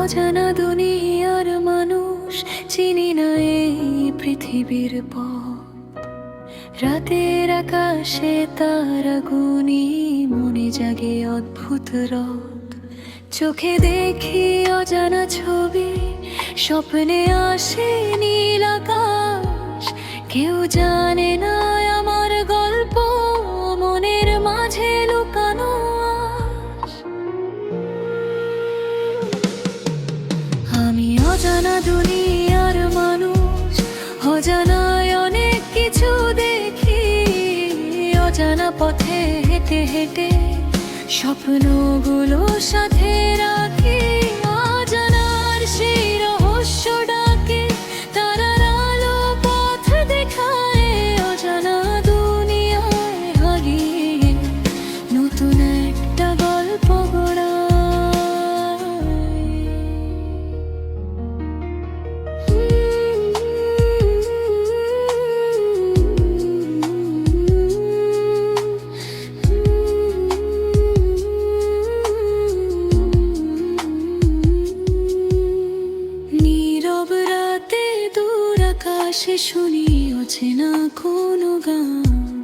অজানা দুনিয়ার মানুষ, চিনি না এই পৃথিবীর পথ। রাতের আকাশে তারা গুনি, মনে জাগে অদ্ভুত রথ। চোখে দেখি অজানা ছবি, স্বপ্নে আসে নীল আকাশ। কেউ জানে না আমার গল্প, মনের মাঝে লুকানো আশ। আমি অজানা দুনিয়ার মানুষ, অজানায় অনেক কিছু দেখি। অজানা পথে হেঁটে হেঁটে স্বপ্নগুলো সাথে রাখি। অজানার সেই রহস্য ডাকে, তারার আলো পথ দেখায়। অজানা দুনিয়ায় হারিয়ে নতুন একটা গল্প গড়ায়। আকাশে শুনি অচেনা কোনো গান,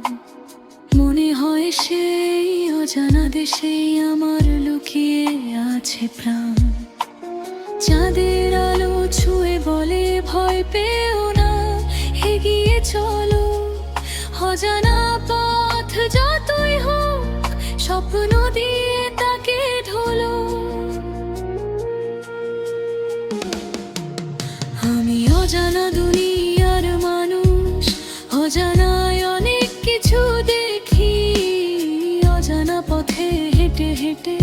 মনে হয় সেই অজানা দেশে আমার লুকিয়ে আছে প্রাণ। চাঁদের আলো ছুঁয়ে বলে ভয় পেও না, এগিয়ে চলো। অজানা পথ যতই হোক, স্বপ্ন দিয়ে তাকে ঢোলো। আমি অজানা দুনিয়ার মানুষ, অজানায় অনেক কিছু দেখি। অজানা পথে হেঁটে হেঁটে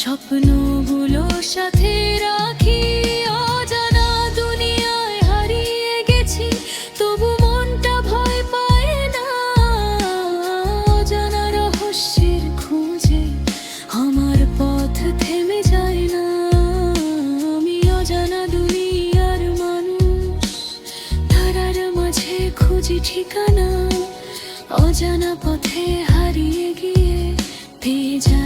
স্বপ্নগুলো সাথে রাখি। অজানা দুনিয়ায় হারিয়ে গেছি, তবু মনটা ভয় পায় না। অজানা রহস্যের খোঁজে আমার পথ থেমে যায় না। আমি অজানা দুনিয়ার মানুষ, তারার মাঝে খুঁজি ঠিকানা। অজানা পথে হারিয়ে গিয়ে পেয়ে যায়।